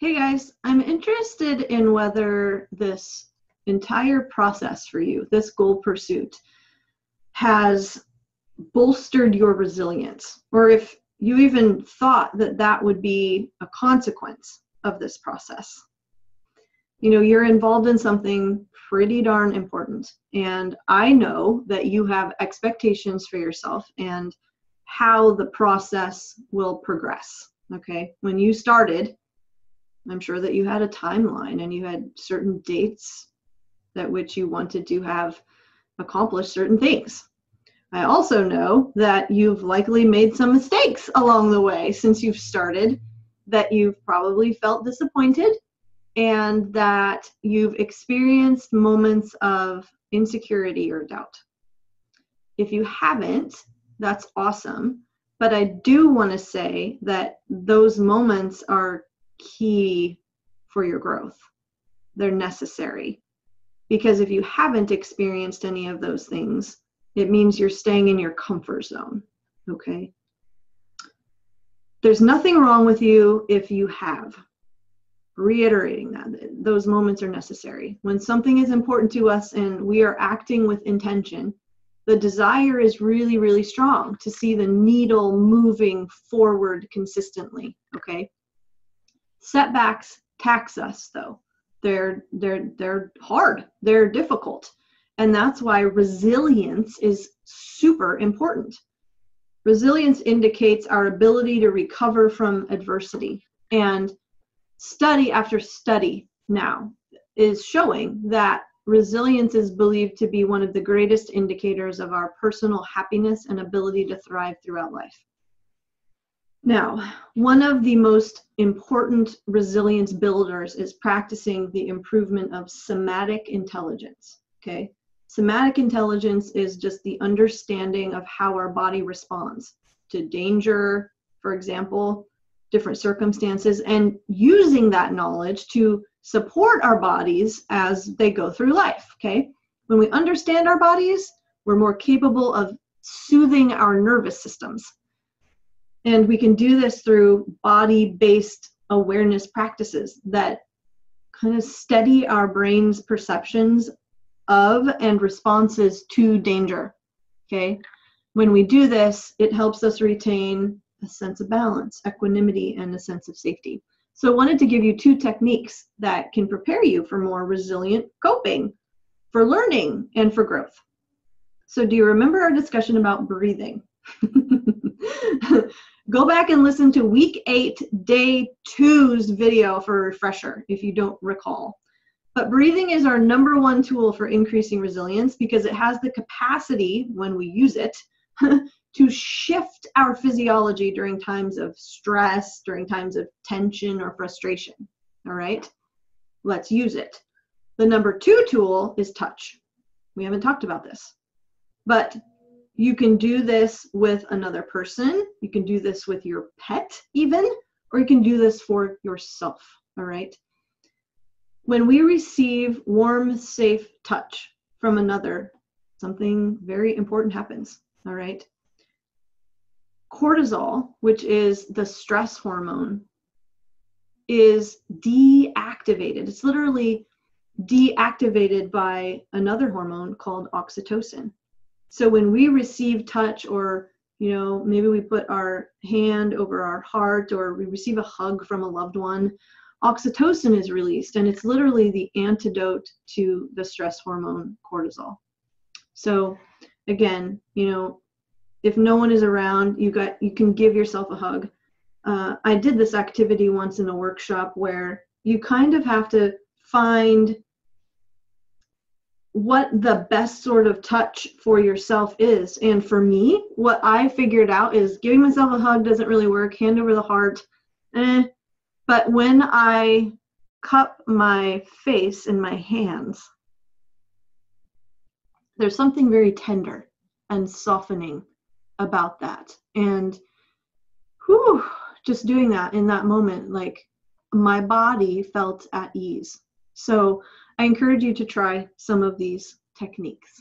Hey guys, I'm interested in whether this entire process for you, this goal pursuit, has bolstered your resilience, or if you even thought that that would be a consequence of this process. You know, you're involved in something pretty darn important, and I know that you have expectations for yourself and how the process will progress, okay? When you started, I'm sure that you had a timeline and you had certain dates at which you wanted to have accomplished certain things. I also know that you've likely made some mistakes along the way since you've started, that you've probably felt disappointed, and that you've experienced moments of insecurity or doubt. If you haven't, that's awesome. But I do want to say that those moments are key for your growth. They're necessary. Because if you haven't experienced any of those things, it means you're staying in your comfort zone, okay? There's nothing wrong with you if you have. Reiterating that, those moments are necessary. When something is important to us and we are acting with intention, the desire is really, really strong to see the needle moving forward consistently, okay? Setbacks tax us though. They're hard, they're difficult. And that's why resilience is super important. Resilience indicates our ability to recover from adversity. And study after study now is showing that resilience is believed to be one of the greatest indicators of our personal happiness and ability to thrive throughout life. Now, one of the most important resilience builders is practicing the improvement of somatic intelligence, okay? Somatic intelligence is just the understanding of how our body responds to danger, for example, different circumstances, and using that knowledge to support our bodies as they go through life, okay? When we understand our bodies, we're more capable of soothing our nervous systems. And we can do this through body-based awareness practices that kind of steady our brain's perceptions of and responses to danger, okay? When we do this, it helps us retain a sense of balance, equanimity, and a sense of safety. So I wanted to give you two techniques that can prepare you for more resilient coping, for learning, and for growth. So do you remember our discussion about breathing? Go back and listen to week 8, day 2's video for a refresher if you don't recall. But breathing is our #1 tool for increasing resilience because it has the capacity, when we use it, to shift our physiology during times of stress, during times of tension or frustration. All right, let's use it. The #2 tool is touch. We haven't talked about this, but you can do this with another person. You can do this with your pet even, or you can do this for yourself, all right? When we receive warm, safe touch from another, something very important happens, all right? Cortisol, which is the stress hormone, is deactivated. It's literally deactivated by another hormone called oxytocin. So when we receive touch, or, you know, maybe we put our hand over our heart, or we receive a hug from a loved one, oxytocin is released, and it's literally the antidote to the stress hormone cortisol. So again, you know, if no one is around, you can give yourself a hug. I did this activity once in a workshop where you kind of have to find what the best sort of touch for yourself is. And for me, what I figured out is giving myself a hug doesn't really work. Hand over the heart, But when I cup my face in my hands, there's something very tender and softening about that. And just doing that in that moment, like, my body felt at ease. So I encourage you to try some of these techniques.